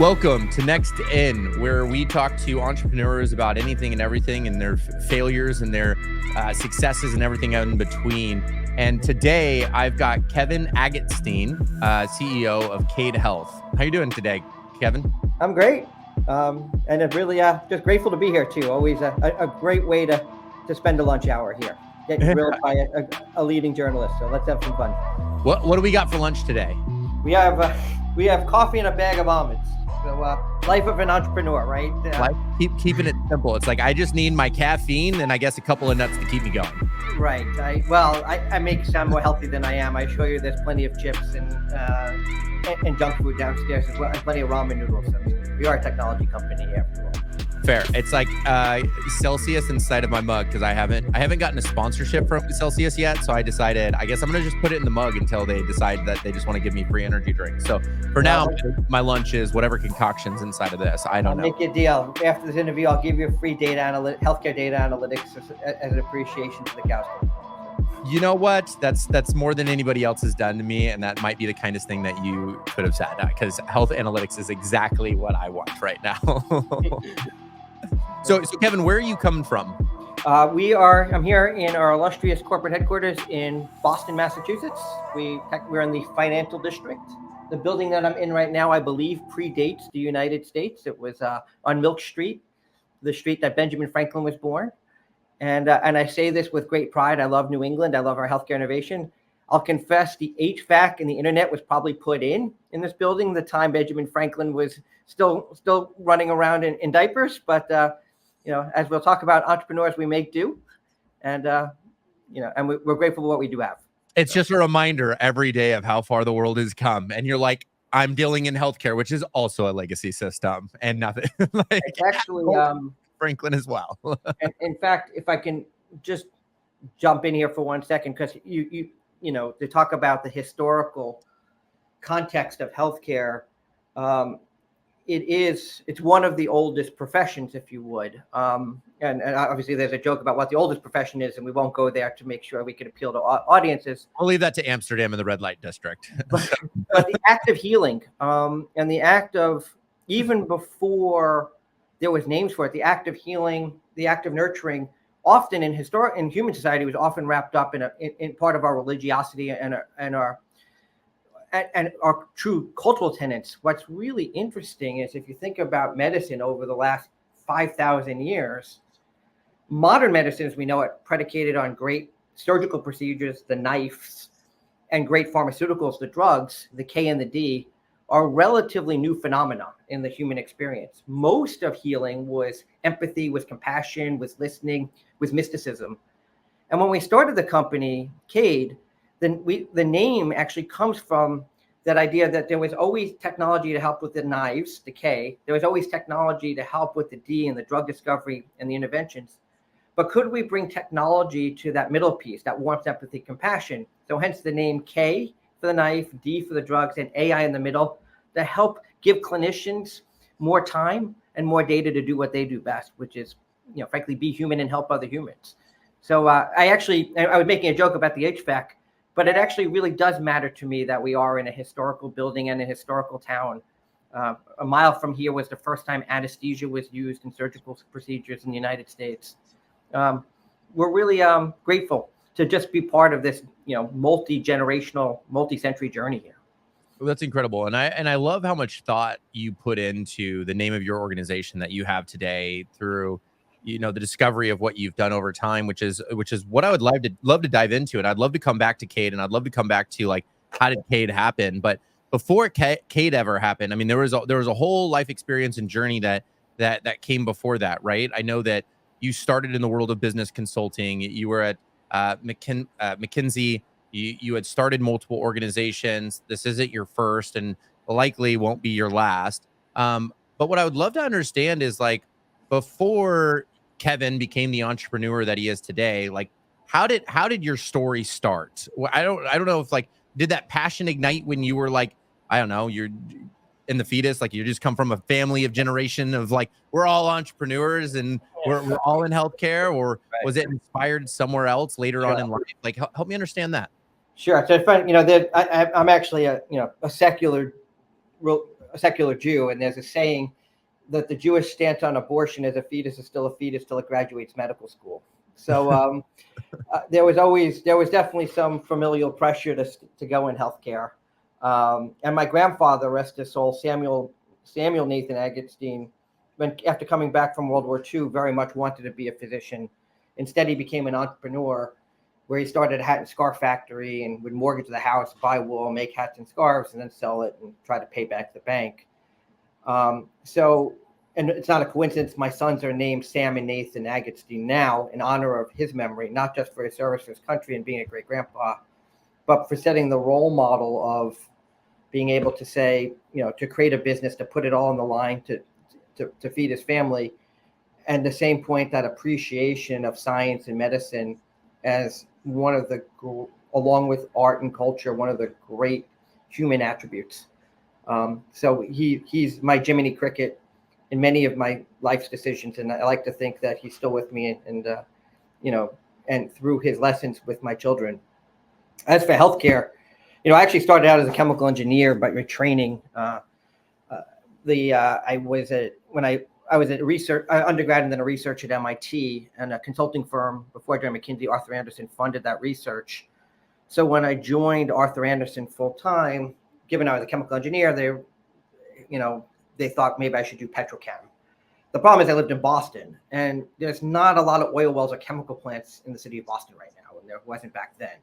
Welcome to Next In, where we talk to entrepreneurs about anything and everything and their failures and their successes and everything in between. And today I've got Kevin Agatstein, CEO of KAID Health. How you doing today, Kevin? I'm great. And I'm really just grateful to be here too. Always a great way to spend a lunch hour here. Getting grilled by a leading journalist. So let's have some fun. What do we got for lunch today? We have coffee and a bag of almonds. So life of an entrepreneur, right? Keeping it simple. It's like I just need my caffeine and I guess a couple of nuts to keep me going. Right. I make sound more healthy than I am. I assure you, there's plenty of chips and junk food downstairs as well, and plenty of ramen noodles. I mean, we are a technology company after all. Fair. It's like Celsius inside of my mug because I haven't gotten a sponsorship from Celsius yet. So I decided, I guess I'm gonna just put it in the mug until they decide that they just want to give me free energy drinks. So for now, my lunch is whatever concoctions inside of this. I don't know. I'll make you a deal. After this interview, I'll give you a free healthcare data analytics as an appreciation to the cows. You know what? That's more than anybody else has done to me, and that might be the kindest thing that you could have said, because health analytics is exactly what I want right now. So Kevin, where are you coming from? I'm here in our illustrious corporate headquarters in Boston, Massachusetts. We're in the financial district. The building that I'm in right now, I believe, predates the United States. It was on Milk Street, the street that Benjamin Franklin was born. And I say this with great pride. I love New England. I love our healthcare innovation. I'll confess the HVAC and the internet was probably put in this building the time Benjamin Franklin was still running around in diapers. But as we'll talk about, entrepreneurs, we make do, and we're grateful for what we do have. It's just a reminder every day of how far the world has come, and you're like, I'm dealing in healthcare, which is also a legacy system, and nothing. It's actually Franklin as well. And in fact, if I can just jump in here for 1 second, because you to talk about the historical context of healthcare. It's one of the oldest professions, if you would. And obviously there's a joke about what the oldest profession is, and we won't go there to make sure we can appeal to audiences. I'll leave that to Amsterdam and the red light district. but the act of healing, and the act of, even before there was names for it, the act of healing, the act of nurturing, often in human society was often wrapped up in part of our religiosity and our true cultural tenets. What's really interesting is if you think about medicine over the last 5,000 years, modern medicine, as we know it, predicated on great surgical procedures, the knives, and great pharmaceuticals, the drugs, the K and the D, are relatively new phenomena in the human experience. Most of healing was empathy, was compassion, was listening, was mysticism. And when we started the company, KAID, the name actually comes from that idea that there was always technology to help with the knives, the K. There was always technology to help with the D and the drug discovery and the interventions. But could we bring technology to that middle piece, that warmth, empathy, compassion? So hence the name K for the knife, D for the drugs, and AI in the middle, to help give clinicians more time and more data to do what they do best, which is, frankly, be human and help other humans. So I was making a joke about the HVAC, but it actually really does matter to me that we are in a historical building and a historical town. A mile from here was the first time anesthesia was used in surgical procedures in the United States. We're really grateful to just be part of this, multi-generational, multi-century journey here. Well, that's incredible. And I love how much thought you put into the name of your organization that you have today through, the discovery of what you've done over time, which is what I would love to dive into. And I'd love to come back to KAID, and I'd love to come back to, like, how did KAID happen? But before KAID ever happened, I mean, there was a whole life experience and journey that came before that, right? I know that you started in the world of business consulting. You were at McKinsey. You had started multiple organizations. This isn't your first and likely won't be your last. But what I would love to understand is, like, before Kevin became the entrepreneur that he is today, like, how did your story start? Well, I don't know if, like, did that passion ignite when you were, like, I don't know, you're in the fetus, like you just come from a family of generation of, like, we're all entrepreneurs and we're all in healthcare, or was it inspired somewhere else later on in life? Like, help me understand that. Sure. So, I'm actually a secular a secular Jew, and there's a saying that the Jewish stance on abortion is a fetus is still a fetus till it graduates medical school. So there was definitely some familial pressure to go in healthcare. And my grandfather, rest his soul, Samuel Nathan Agatstein, after coming back from World War II, very much wanted to be a physician. Instead, he became an entrepreneur, where he started a hat and scarf factory and would mortgage the house, buy wool, make hats and scarves, and then sell it and try to pay back the bank. And it's not a coincidence, my sons are named Sam and Nathan Agatstein now in honor of his memory, not just for his service for his country and being a great grandpa, but for setting the role model of being able to say, to create a business, to put it all on the line, to feed his family. And the same point, that appreciation of science and medicine as one of the, along with art and culture, one of the great human attributes. So he's my Jiminy Cricket in many of my life's decisions, and I like to think that he's still with me, and and through his lessons with my children. As for healthcare, I actually started out as a chemical engineer by training. I was a research undergrad and then a researcher at MIT, and a consulting firm before I joined McKinsey. Arthur Andersen funded that research. So when I joined Arthur Andersen full time, given I was a chemical engineer, they thought maybe I should do petrochem. The problem is I lived in Boston, and there's not a lot of oil wells or chemical plants in the city of Boston right now, and there wasn't back then.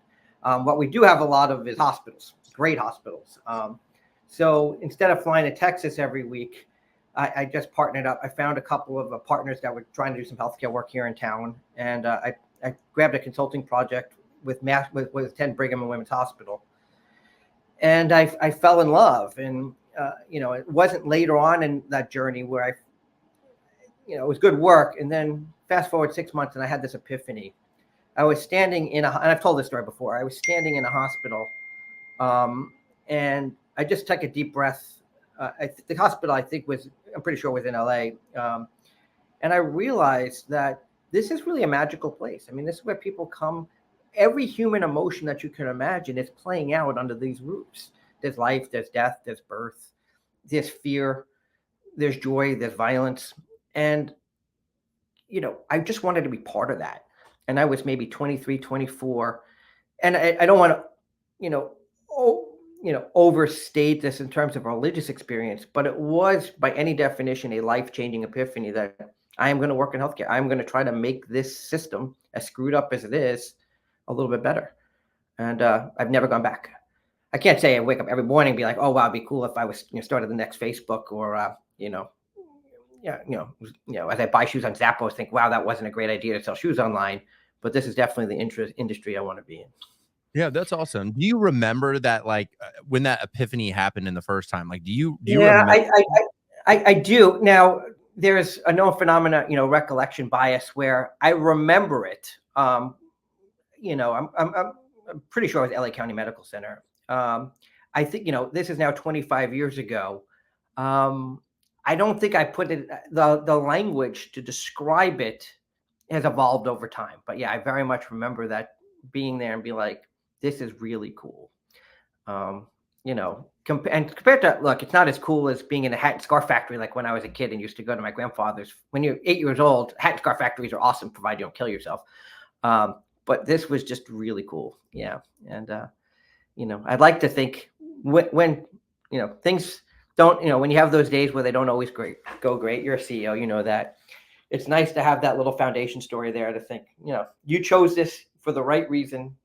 What we do have a lot of is hospitals, great hospitals. So instead of flying to Texas every week, I just partnered up. I found a couple of partners that were trying to do some healthcare work here in town, and I grabbed a consulting project with 10 Brigham and Women's Hospital, and I fell in love. And it wasn't later on in that journey where it was good work. And then fast forward 6 months, and I had this epiphany. I was standing and I've told this story before. I was standing in a hospital, and I just took a deep breath. The hospital, I'm pretty sure was in LA. And I realized that this is really a magical place. I mean, this is where people come. Every human emotion that you can imagine is playing out under these roofs. There's life, there's death, there's birth, there's fear, there's joy, there's violence. And, I just wanted to be part of that. And I was maybe 23, 24. And I don't want to, overstate this in terms of religious experience, but it was by any definition a life-changing epiphany that I am going to work in healthcare. I'm going to try to make this system, as screwed up as it is, a little bit better. And I've never gone back. I can't say I wake up every morning and be like, oh, wow, it'd be cool if I was started the next Facebook, or, as I buy shoes on Zappos, think, wow, that wasn't a great idea to sell shoes online. But this is definitely the industry I want to be in. Yeah, that's awesome. Do you remember that, when that epiphany happened in the first time? Do you remember? I do. Now, there's a known phenomena, recollection bias, where I remember it. I'm pretty sure it was LA County Medical Center. I think, this is now 25 years ago. I don't think I put it, the language to describe it has evolved over time. But yeah, I very much remember that, being there and be like, this is really cool. And compared to, look, it's not as cool as being in a hat and scarf factory like when I was a kid and used to go to my grandfather's. When you're 8 years old, hat and scarf factories are awesome, provided you don't kill yourself. But this was just really cool. Yeah. And, I'd like to think when things don't, when you have those days where they don't always go great, you're a CEO, that it's nice to have that little foundation story there to think, you chose this for the right reason.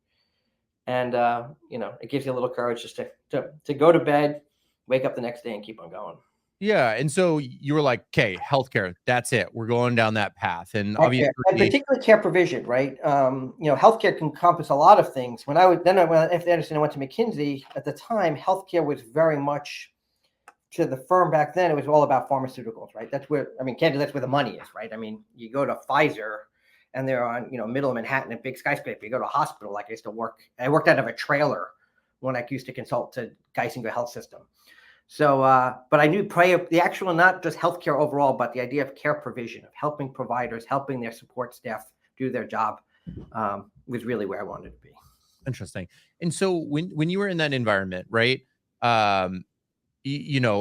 And, it gives you a little courage just to go to bed, wake up the next day and keep on going. Yeah. And so you were like, okay, healthcare, that's it. We're going down that path. And obviously, and particularly care provision, right? Healthcare can encompass a lot of things. After Andersen, I went to McKinsey. At the time, healthcare was very much, to the firm back then, it was all about pharmaceuticals, right? That's where the money is, right? I mean, you go to Pfizer and they're on, middle of Manhattan, a big skyscraper. You go to a hospital, like I worked out of a trailer when I used to consult to Geisinger Health System. So, but I knew the actual, not just healthcare overall, but the idea of care provision, of helping providers, helping their support staff do their job, was really where I wanted to be. Interesting. And so when you were in that environment, right?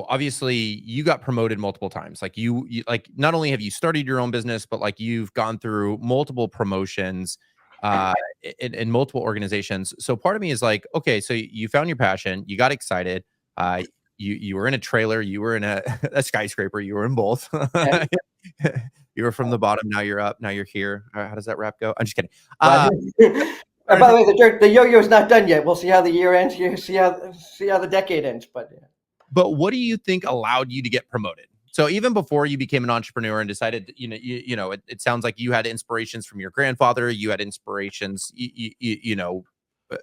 obviously you got promoted multiple times. Like you like not only have you started your own business, but like you've gone through multiple promotions uh in multiple organizations. So part of me is like, okay, so you found your passion, you got excited, uh you were in a trailer, you were in a, a skyscraper, you were in both. Yeah. You were from the bottom, now you're up, now you're here. How does that rap go? I'm just kidding. Right. Uh And by the way, the yo-yo is not done yet. We'll see how the year ends. See how the decade ends. But yeah. But what do you think allowed you to get promoted? So even before you became an entrepreneur and decided, it sounds like you had inspirations from your grandfather, you had inspirations,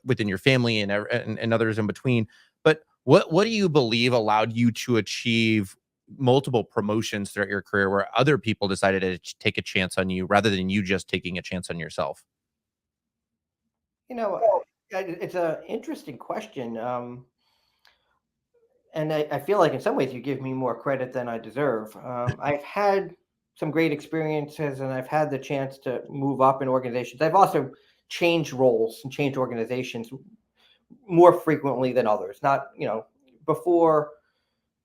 within your family and others in between. But what do you believe allowed you to achieve multiple promotions throughout your career where other people decided to take a chance on you rather than you just taking a chance on yourself? You know, it's an interesting question. And I feel like in some ways you give me more credit than I deserve. I've had some great experiences and I've had the chance to move up in organizations. I've also changed roles and changed organizations more frequently than others. Not, before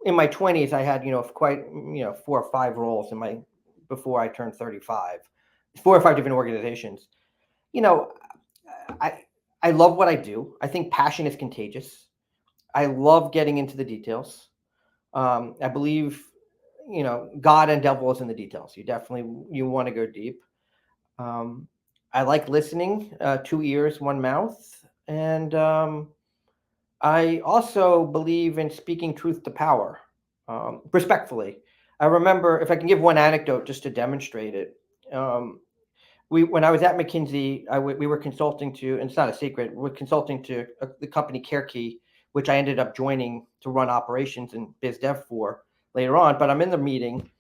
in my 20s, I had, quite, 4 or 5 roles before I turned 35, 4 or 5 different organizations. You know, I, I love what I do. I think passion is contagious. I love getting into the details. I believe, God and devil is in the details. You want to go deep. Um, I like listening, 2 ears, one mouth, and I also believe in speaking truth to power, respectfully. I remember, if I can give one anecdote just to demonstrate it. When I was at McKinsey, we were consulting to, and it's not a secret, we're consulting to the company CareKey, which I ended up joining to run operations and biz dev for later on. But I'm in the meeting,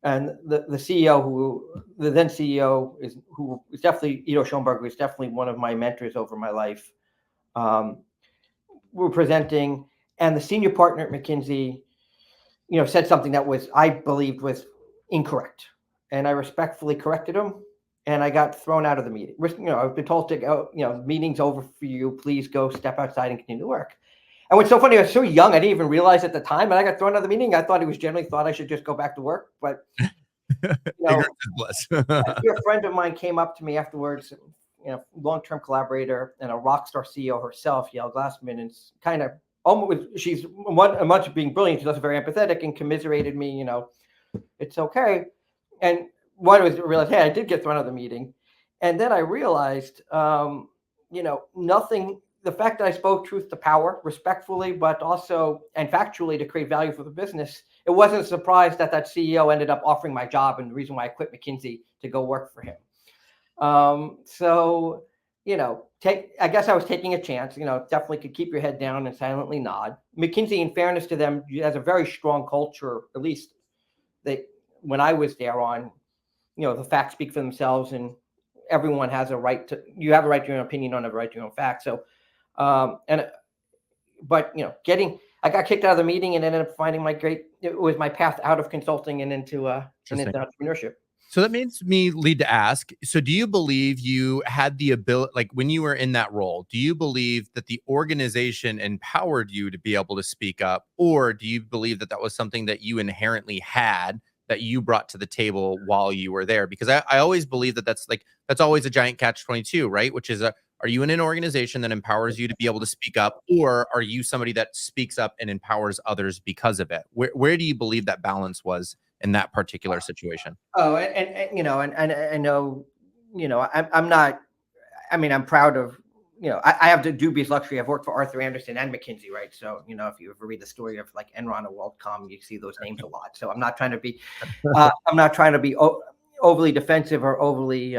and the CEO, the then CEO, who is definitely Ido Schoenberg, who is definitely one of my mentors over my life. We're presenting, and the senior partner at McKinsey, said something that I believed was incorrect, and I respectfully corrected him, and I got thrown out of the meeting. I've been told to go. Meeting's over for you. Please go step outside and continue to work. And what's so funny, I was so young, I didn't even realize at the time, and I got thrown out of the meeting. I thought he was generally thought I should just go back to work, but Ignorance is bliss. a dear friend of mine came up to me afterwards, long-term collaborator and a rock star CEO herself, Yael Glassman, and kind of almost, she's much of being brilliant. She's also very empathetic and commiserated me. It's okay. And one was realized, hey, I did get thrown out of the meeting, and then I realized, nothing. The fact that I spoke truth to power, respectfully, but also and factually to create value for the business, it wasn't a surprise that CEO ended up offering my job, and the reason why I quit McKinsey to go work for him. So, I guess I was taking a chance. Definitely could keep your head down and silently nod. McKinsey, in fairness to them, has a very strong culture. At least when I was there, the facts speak for themselves, and everyone has a right to. You have a right to your own opinion, you don't have a right to your own facts. So, but I got kicked out of the meeting and ended up finding it was my path out of consulting and into entrepreneurship. So that makes me lead to ask, so do you believe you had the ability, like when you were in that role, do you believe that the organization empowered you to be able to speak up? Or do you believe that was something that you inherently had that you brought to the table while you were there? Because I always believe that's always a giant catch-22, right? Which is, are you in an organization that empowers you to be able to speak up, or are you somebody that speaks up and empowers others because of it? Where do you believe that balance was in that particular situation? Oh, and I know, I'm not. I mean, I'm proud of. I have the dubious luxury. I've worked for Arthur Andersen and McKinsey, right? So, if you ever read the story of like Enron or WorldCom, you see those names a lot. So I'm not trying to be, overly defensive or overly,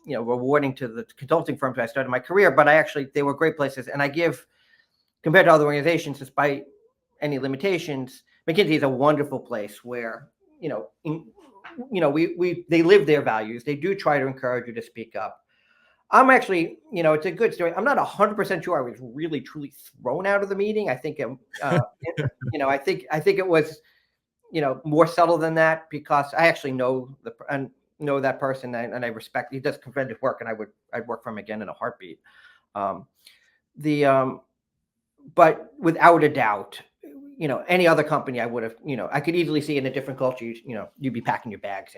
rewarding to the consulting firms I started my career. But they were great places, and compared to other organizations, despite any limitations, McKinsey is a wonderful place where, they live their values. They do try to encourage you to speak up. I'm actually, it's a good story. I'm not 100% sure I was really truly thrown out of the meeting. I think, I think it was, more subtle than that, because I actually know that person, and I respect. He does tremendous work, and I'd work for him again in a heartbeat. But without a doubt, any other company, I would have, I could easily see in a different culture, you'd be packing your bags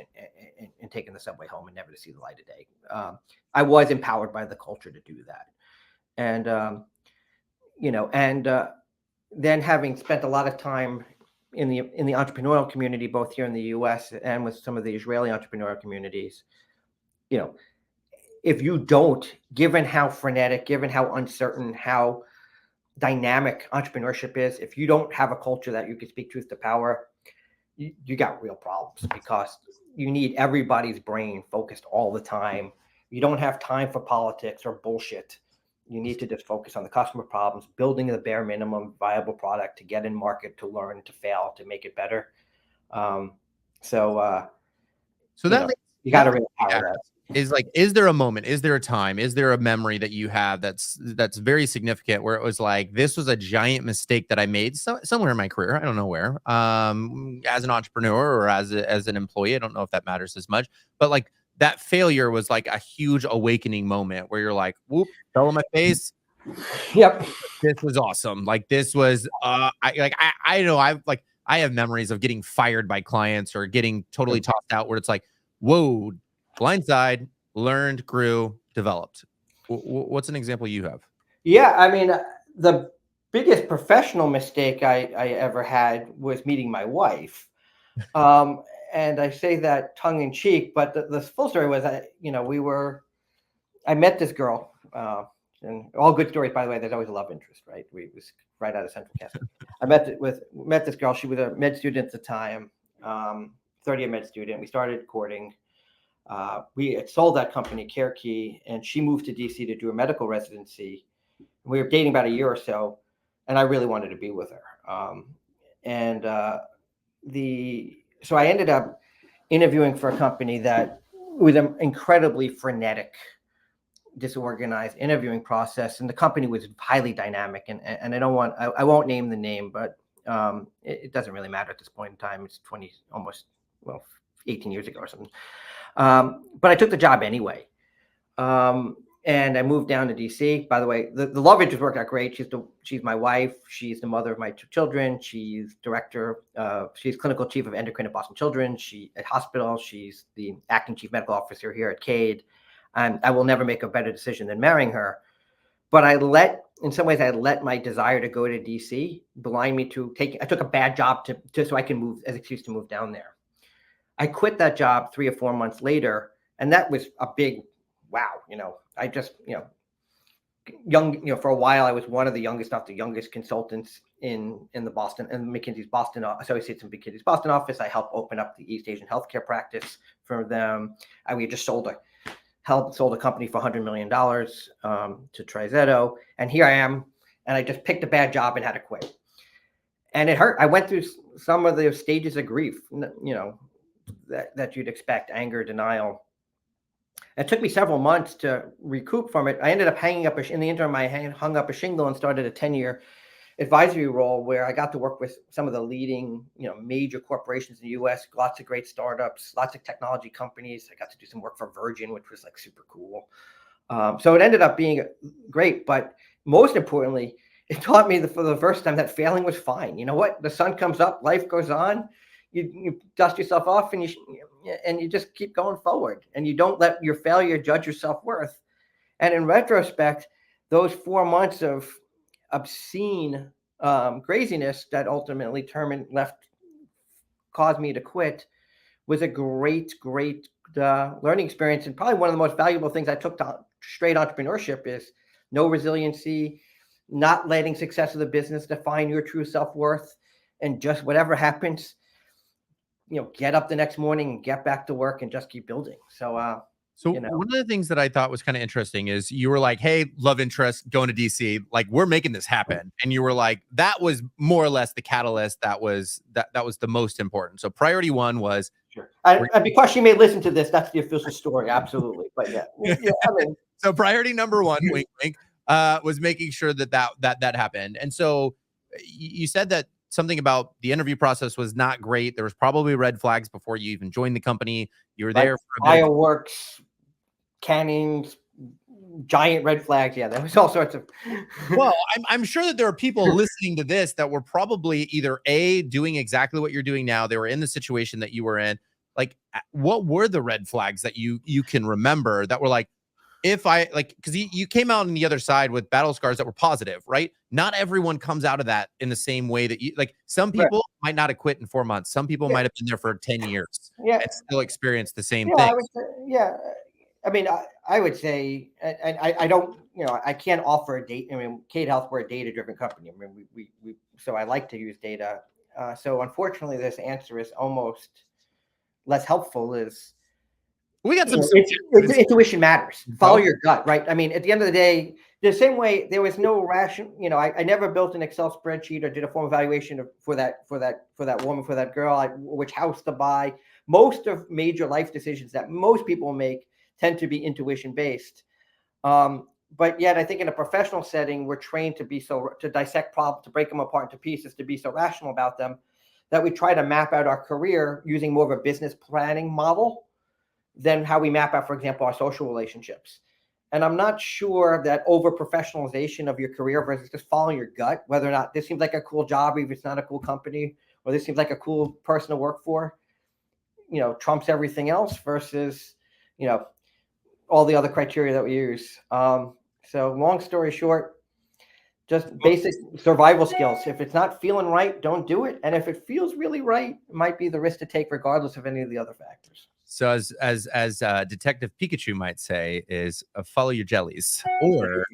and taking the subway home and never to see the light of day. I was empowered by the culture to do that. And, then having spent a lot of time in the entrepreneurial community, both here in the US and with some of the Israeli entrepreneurial communities, if you don't, given how frenetic, given how uncertain, how dynamic entrepreneurship is, if you don't have a culture that you can speak truth to power, you got real problems, because you need everybody's brain focused all the time. You don't have time for politics or bullshit. You need to just focus on the customer problems, building the bare minimum viable product to get in market, to learn, to fail, to make it better. So you got to really power that. Is like, is there a moment, is there a time, is there a memory that you have that's very significant, where it was like, this was a giant mistake that I made somewhere in my career, I don't know where, as an entrepreneur or as an employee, I don't know if that matters as much, but like that failure was like a huge awakening moment where you're like, whoop, fell on my face. Yep. This was awesome. Like, this was I know I have memories of getting fired by clients or getting totally tossed out, where it's like, whoa, blindside, learned, grew, developed. What's an example you have? Yeah, I mean, the biggest professional mistake I ever had was meeting my wife. And I say that tongue in cheek, but the full story was, I met this girl, and all good stories, by the way, there's always a love interest, right? We was right out of Central Castle. I met this girl. She was a med student at the time, third-year med student. We started courting. We had sold that company, KAID, and she moved to DC to do a medical residency. We were dating about a year or so, and I really wanted to be with her. So I ended up interviewing for a company that was an incredibly frenetic, disorganized interviewing process, and the company was highly dynamic. And I won't name the name, but it doesn't really matter at this point in time. It's 18 years ago or something. But I took the job anyway. And I moved down to DC. By the way, the love interest worked out great. She's my wife. She's the mother of my two children. She's she's clinical chief of endocrine at Boston Children's. At hospital. She's the acting chief medical officer here at KAID. And I will never make a better decision than marrying her. But in some ways, I let my desire to go to DC blind me to I took a bad job so I can move as an excuse to move down there. I quit that job 3 or 4 months later, and that was a big wow. I just, young, for a while, I was one of the youngest, not the youngest consultants in the Boston and McKinsey's Boston associates in McKinsey's Boston office. I helped open up the East Asian healthcare practice for them. We just sold a company for $100 million to TriZetto, and here I am, and I just picked a bad job and had to quit, and it hurt. I went through some of the stages of grief, that you'd expect: anger, denial. It took me several months to recoup from it. I ended up in the interim, I hung up a shingle and started a 10-year advisory role where I got to work with some of the leading, major corporations in the US, lots of great startups, lots of technology companies. I got to do some work for Virgin, which was like super cool. So it ended up being great, but most importantly, it taught me for the first time that failing was fine. You know what? The sun comes up, life goes on. You dust yourself off and you just keep going forward, and you don't let your failure judge your self-worth. And in retrospect, those 4 months of obscene craziness that ultimately caused me to quit was a great learning experience. And probably one of the most valuable things I took to straight entrepreneurship is no resiliency, not letting success of the business define your true self-worth, and just whatever happens, get up the next morning and get back to work and just keep building. So one of the things that I thought was kind of interesting is you were like, hey, love interest, going to DC, like, we're making this happen. And you were like, that was more or less the catalyst. That was the most important. So priority one was, sure. And because she may listen to this, that's the official story. Absolutely. But yeah. So priority number one, wink, wink, was making sure that happened. And so you said that something about the interview process was not great. There was probably red flags before you even joined the company. You were there for fireworks, cannons, giant red flags. Yeah, there was all sorts of. Well, I'm sure that there are people listening to this that were probably either A, doing exactly what you're doing now. They were in the situation that you were in. Like, what were the red flags that you can remember that were like, if I like, because you came out on the other side with battle scars that were positive, right? Not everyone comes out of that in the same way that you like. Some Right. people might not have quit in 4 months. Some people Yeah. might have been there for 10 years Yeah. and still experience the same Yeah, thing. I would say, yeah. I mean, I would say, and I don't, I can't offer a date. I mean, KAID Health, we're a data-driven company. I mean, so I like to use data. So unfortunately, this answer is almost less helpful. Is We got some intuition matters. Follow your gut, right? I mean, at the end of the day, the same way there was no ration. I never built an Excel spreadsheet or did a form evaluation for that woman, for that girl, which house to buy. Most of major life decisions that most people make tend to be intuition based. But yet, I think in a professional setting, we're trained to dissect problems, to break them apart into pieces, to be so rational about them that we try to map out our career using more of a business planning model than how we map out, for example, our social relationships. And I'm not sure that over professionalization of your career versus just following your gut, whether or not this seems like a cool job, if it's not a cool company, or this seems like a cool person to work for, trumps everything else versus, all the other criteria that we use. So long story short, just basic survival skills. If it's not feeling right, don't do it. And if it feels really right, it might be the risk to take regardless of any of the other factors. So as Detective Pikachu might say, is follow your jellies, or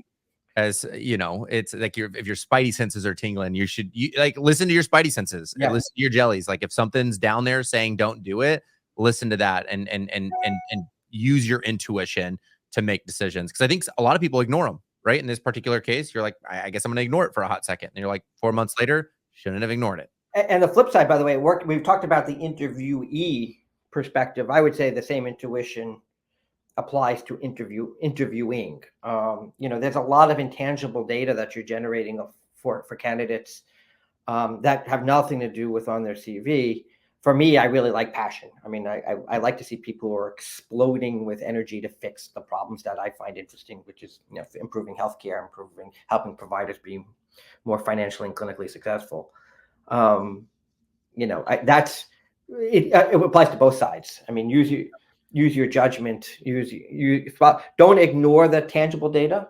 as it's like if your spidey senses are tingling, you like listen to your spidey senses and listen to your jellies. Like if something's down there saying don't do it, listen to that and use your intuition to make decisions. Because I think a lot of people ignore them. Right in this particular case, you're like, I guess I'm going to ignore it for a hot second, and you're like, 4 months later, shouldn't have ignored it. And the flip side, by the way, it worked. We've talked about the interviewee perspective. I would say the same intuition applies to interviewing. There's a lot of intangible data that you're generating for candidates that have nothing to do with on their CV. For me, I really like passion. I mean, I like to see people who are exploding with energy to fix the problems that I find interesting, which is improving healthcare, helping providers be more financially and clinically successful. That's it. It applies to both sides. I mean, use your judgment. Don't ignore the tangible data.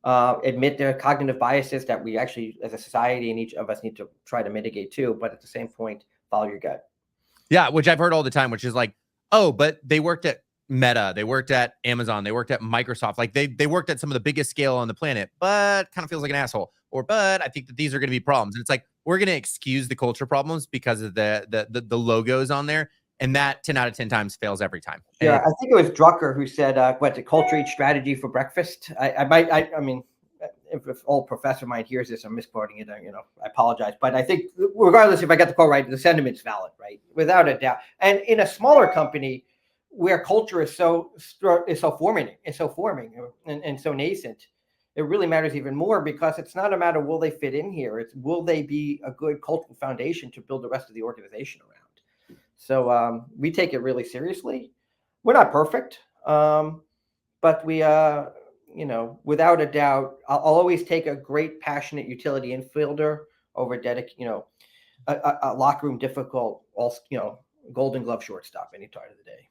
Admit there are cognitive biases that we actually, as a society, and each of us need to try to mitigate too. But at the same point, follow your gut. Yeah, which I've heard all the time, which is like, oh, but they worked at Meta, they worked at Amazon, they worked at Microsoft, like they worked at some of the biggest scale on the planet, but kind of feels like an asshole. But I think that these are going to be problems, and it's like we're going to excuse the culture problems because of the logos on there, and that 10 out of 10 times fails every time. Yeah, I think it was Drucker who said, "What the culture eats strategy for breakfast." I mean, if old professor mine hears this, I'm misquoting it. I apologize, but I think regardless if I got the quote right, the sentiment's valid, right, without a doubt. And in a smaller company where culture is so forming and so nascent, it really matters even more because it's not a matter will they fit in here; it's will they be a good cultural foundation to build the rest of the organization around. So we take it really seriously. We're not perfect, but we without a doubt, I'll always take a great, passionate utility infielder over a locker room difficult, Golden Glove shortstop any time of the day.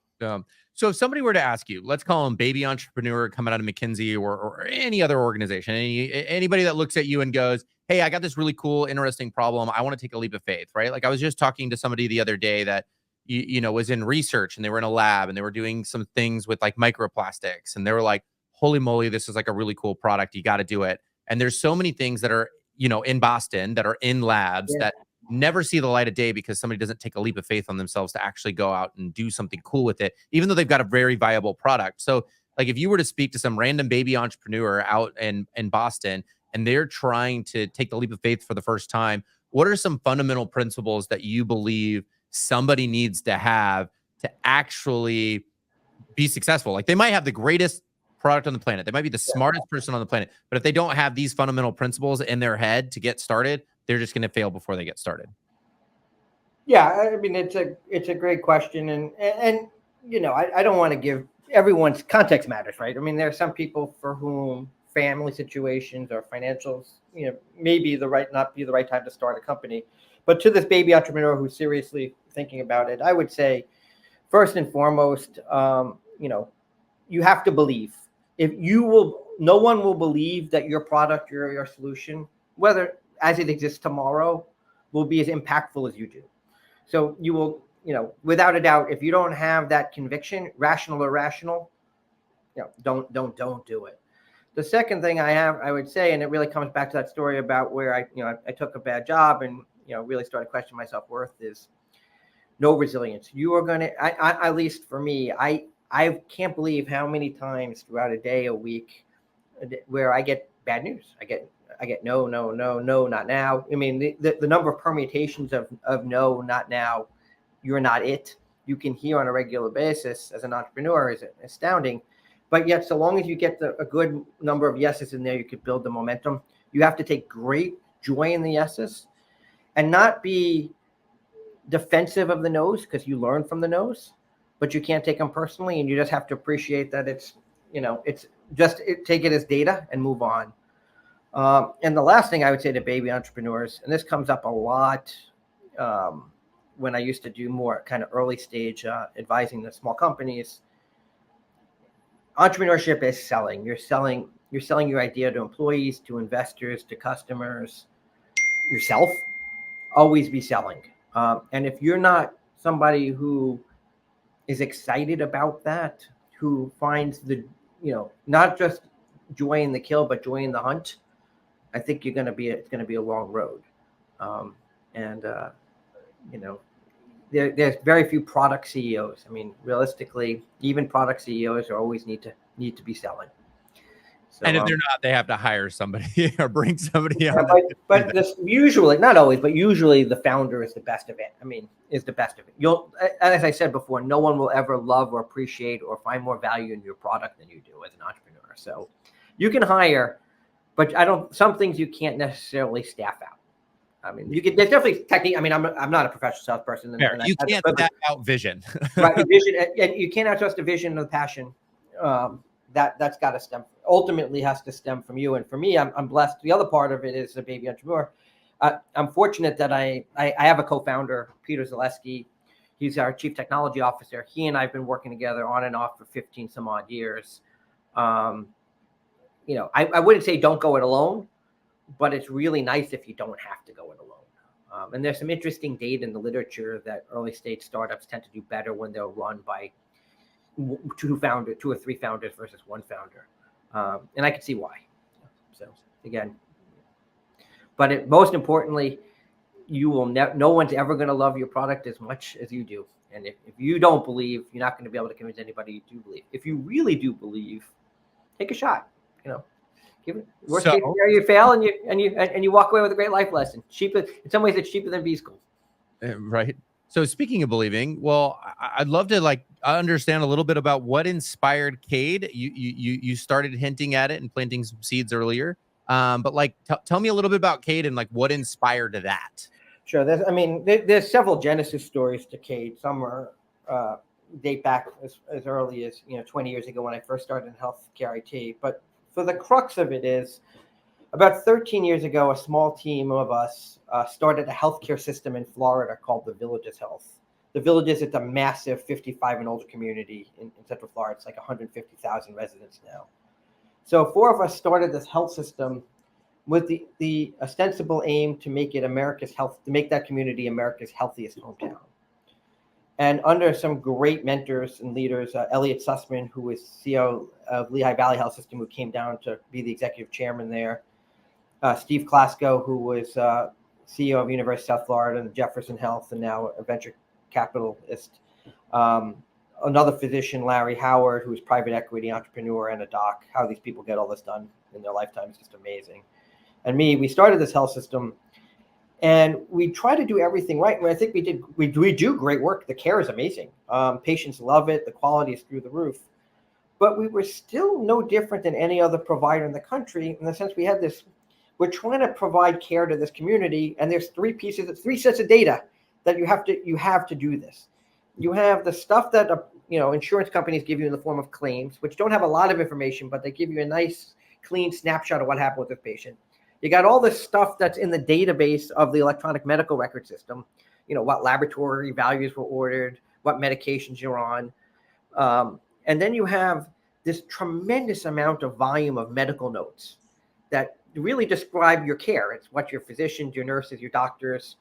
So if somebody were to ask you, let's call them baby entrepreneur coming out of McKinsey or any other organization, anybody that looks at you and goes, hey, I got this really cool, interesting problem. I want to take a leap of faith, right? Like I was just talking to somebody the other day that, was in research and they were in a lab and they were doing some things with like microplastics. And they were like, holy moly, this is like a really cool product. You got to do it. And there's so many things that are, in Boston that are in labs that never see the light of day because somebody doesn't take a leap of faith on themselves to actually go out and do something cool with it, even though they've got a very viable product. So like if you were to speak to some random baby entrepreneur out in Boston and they're trying to take the leap of faith for the first time, what are some fundamental principles that you believe somebody needs to have to actually be successful? Like they might have the greatest product on the planet. They might be the smartest person on the planet, but if they don't have these fundamental principles in their head to get started, they're just going to fail before they get started. Yeah, I mean it's a great question, and I don't want to give. everyone's context matters, right? I mean, there are some people for whom family situations or financials, maybe not be the right time to start a company. But to this baby entrepreneur who's seriously thinking about it, I would say, first and foremost, you have to believe. No one will believe that your product, your solution, whether as it exists tomorrow, will be as impactful as you do. So you will, without a doubt, if you don't have that conviction, rational or irrational, don't do it. The second thing I would say, and it really comes back to that story about where I took a bad job and, really started questioning my self-worth, is no resilience. You are going to, at least for me, I can't believe how many times throughout a day, a week, where I get bad news. I get no, not now. I mean, the number of permutations of no, not now, you're not it, you can hear on a regular basis as an entrepreneur is astounding. But yet, so long as you get a good number of yeses in there, you could build the momentum. You have to take great joy in the yeses and not be defensive of the no's, because you learn from the no's, but you can't take them personally. And you just have to appreciate that take it as data and move on. And the last thing I would say to baby entrepreneurs, and this comes up a lot when I used to do more kind of early stage advising the small companies, entrepreneurship is selling. You're selling your idea to employees, to investors, to customers, yourself. Always be selling. And if you're not somebody who is excited about that, who finds not just joy in the kill, but joy in the hunt, I think it's going to be a long road. There's very few product CEOs. I mean, realistically, even product CEOs always need to be selling. So, and if they're not, they have to hire somebody or bring somebody on. But this usually, not always, but usually the founder is the best of it. I mean, is the best of it. As I said before, no one will ever love or appreciate or find more value in your product than you do as an entrepreneur. So you can hire, but some things you can't necessarily staff out. I mean, there's definitely technique. I mean, I'm not a professional salesperson. You can't staff out vision. Right, vision, and you can't outsource the vision or the passion. That's got to ultimately has to stem from you. And for me, I'm blessed. The other part of it is a baby entrepreneur. I'm fortunate that I have a co-founder, Peter Zaleski. He's our chief technology officer. He and I have been working together on and off for 15 some odd years. I wouldn't say don't go it alone, but it's really nice if you don't have to go it alone. And there's some interesting data in the literature that early stage startups tend to do better when they're run by two or three founders versus one founder. And I can see why. So again, but most importantly, you will no one's ever going to love your product as much as you do. And if you don't believe, you're not going to be able to convince anybody you do believe. If you really do believe, take a shot. Give it. Worst case scenario, you fail and you walk away with a great life lesson. Cheaper in some ways, it's cheaper than B school. Right. So speaking of believing, well, I'd love to understand a little bit about what inspired KAID. You started hinting at it and planting some seeds earlier, but tell me a little bit about KAID and what inspired that. Sure. There's several genesis stories to KAID. Some are date back as early as 20 years ago when I first started in healthcare IT. But for the crux of it is, about 13 years ago, a small team of us started a healthcare system in Florida called the Villages Health. The Villages, it's a massive 55 and older community in Central Florida. It's like 150,000 residents now. So 4 of us started this health system with the ostensible aim to make that community America's healthiest hometown. And under some great mentors and leaders, Elliot Sussman, who was CEO of Lehigh Valley Health System, who came down to be the executive chairman there, Steve Klasko, who was CEO of University of South Florida and Jefferson Health, and now a venture capitalist. Another physician, Larry Howard, who's private equity entrepreneur and a doc. How these people get all this done in their lifetime is just amazing. And we started this health system, and we try to do everything right. I think we do great work. The care is amazing. Patients love it. The quality is through the roof. But we were still no different than any other provider in the country, in the sense we're trying to provide care to this community, and there's 3 sets of data that you have to do this. You have the stuff that insurance companies give you in the form of claims, which don't have a lot of information, but they give you a nice, clean snapshot of what happened with the patient. You got all this stuff that's in the database of the electronic medical record system, what laboratory values were ordered, what medications you're on. And then you have this tremendous amount of volume of medical notes that really describe your care. It's what your physicians, your nurses, your doctors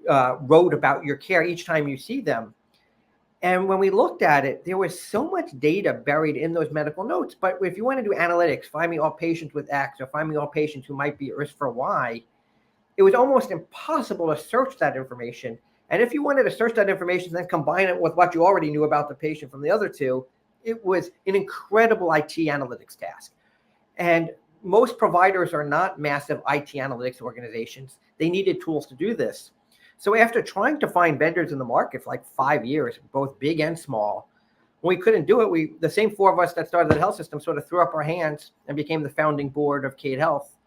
wrote about your care each time you see them. And when we looked at it, there was so much data buried in those medical notes. But if you want to do analytics, find me all patients with X or find me all patients who might be at risk for Y, it was almost impossible to search that information. And if you wanted to search that information, then combine it with what you already knew about the patient from the other two, it was an incredible IT analytics task. And most providers are not massive IT analytics organizations. They needed tools to do this. So after trying to find vendors in the market for like 5 years, both big and small, when we couldn't do it, the same four of us that started the health system sort of threw up our hands and became the founding board of KAID Health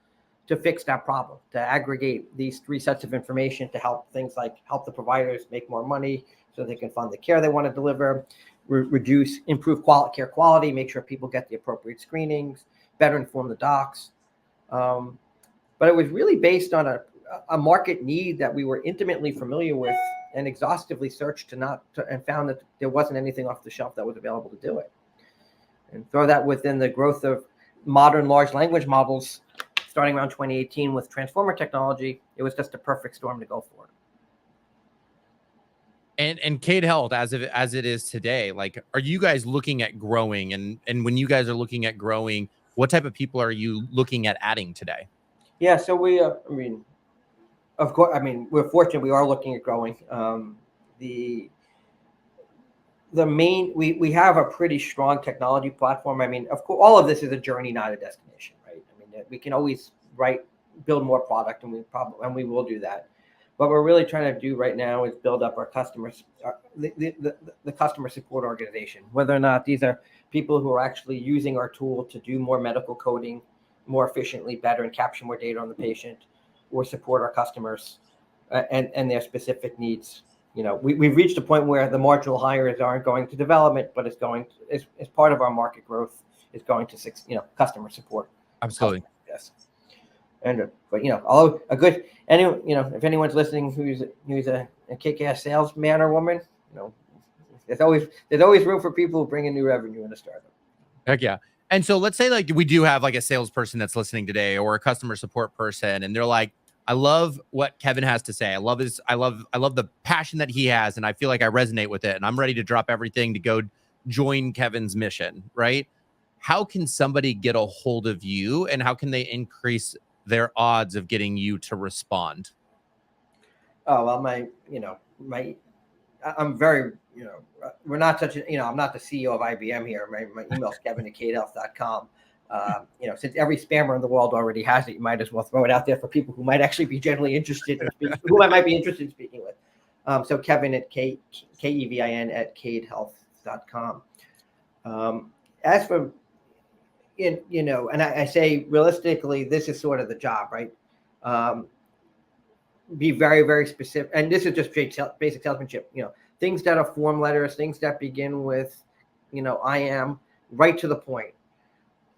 to fix that problem, to aggregate these three sets of information to help things like help the providers make more money so they can fund the care they want to deliver, improve care quality, make sure people get the appropriate screenings, better inform the docs. But it was really based on a market need that we were intimately familiar with and exhaustively searched and found that there wasn't anything off the shelf that was available to do it. And throw that within the growth of modern large language models starting around 2018 with transformer technology, it was just a perfect storm to go for. And KAID Health, as it is today, like, are you guys looking at growing? And when you guys are looking at growing, what type of people are you looking at adding today? Yeah, so we, of course, we're fortunate. We are looking at growing. The main, we have a pretty strong technology platform. Of course, all of this is a journey, not a destination, right? We can always build more product, and we will do that. What we're really trying to do right now is build up our customers, the customer support organization. Whether or not these are people who are actually using our tool to do more medical coding more efficiently, better, and capture more data on the patient, or support our customers and their specific needs. We've reached a point where the marginal hires aren't going to development, but it's going as part of our market growth is going to customer support. Absolutely. Yes. And but if anyone's listening who's a kick-ass salesman or woman, there's always room for people who bring in new revenue in a startup. Heck yeah. And so let's say like we do have like a salesperson that's listening today or a customer support person, and they're like, I love what Kevin has to say. I love the passion that he has, and I feel like I resonate with it, and I'm ready to drop everything to go join Kevin's mission, right? How can somebody get a hold of you, and how can they increase their odds of getting you to respond? Oh, well, I'm very, we're not such a, I'm not the CEO of IBM here. My email's kevin@kaidhealth.com. Since every spammer in the world already has it, you might as well throw it out there for people who might actually be generally interested in speaking, who I might be interested in speaking with. So Kevin at KEVIN@kaidhealth.com. As for, and I say realistically, this is sort of the job, right? Be very, very specific. And this is just basic salesmanship, things that are form letters, things that begin with, I am, right to the point.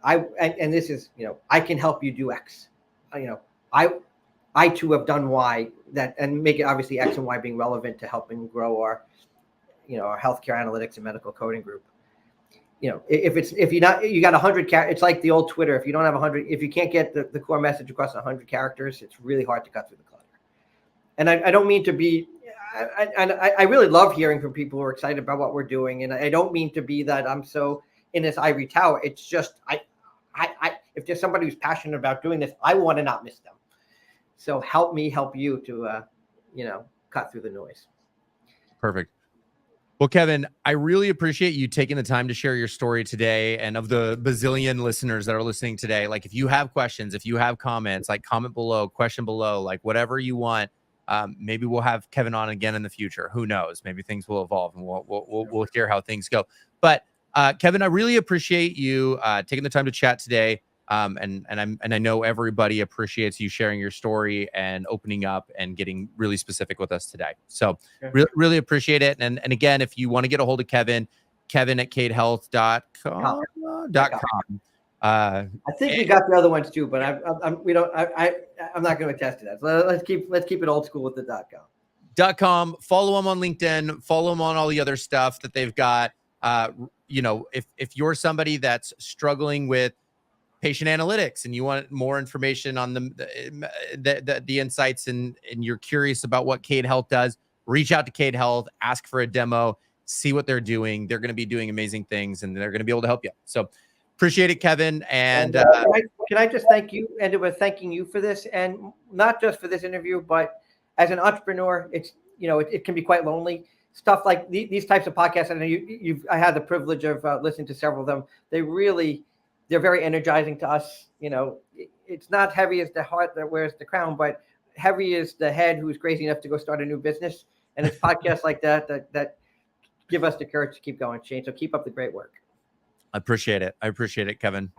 And this is, I can help you do X. I too have done Y, and make it obviously X and Y being relevant to helping grow our, our healthcare analytics and medical coding group. If you got 100 characters, it's like the old Twitter. If you don't have 100, if you can't get the core message across 100 characters, it's really hard to cut through the clutter. And I don't mean to be, I really love hearing from people who are excited about what we're doing. And I don't mean to be that I'm so in this ivory tower. It's just, if there's somebody who's passionate about doing this, I want to not miss them. So help me help you to, cut through the noise. Perfect. Well, Kevin, I really appreciate you taking the time to share your story today. And of the bazillion listeners that are listening today, like if you have questions, if you have comments, like comment below, question below, like whatever you want. Maybe we'll have Kevin on again in the future. Who knows? Maybe things will evolve, and we'll hear how things go. But Kevin, I really appreciate you taking the time to chat today. And I know everybody appreciates you sharing your story and opening up and getting really specific with us today. So really appreciate it. And again, if you want to get a hold of Kevin, Kevin at kaidhealth.com. I think we got the other ones too, but I'm not going to attest to that. So let's keep it old school with the .com. Follow them on LinkedIn. Follow them on all the other stuff that they've got. If you're somebody that's struggling with patient analytics and you want more information on the insights and you're curious about what KAID Health does, reach out to KAID Health, ask for a demo, see what they're doing. They're going to be doing amazing things and they're going to be able to help you. So appreciate it, Kevin. And can I just thank you, end it with thanking you for this, and not just for this interview, but as an entrepreneur, it's, it can be quite lonely. Stuff like these types of podcasts. I know I had the privilege of listening to several of them. They're very energizing to us. It's not heavy as the heart that wears the crown, but heavy is the head who's crazy enough to go start a new business. And it's podcasts like that give us the courage to keep going, Shane. So keep up the great work. I appreciate it, Kevin.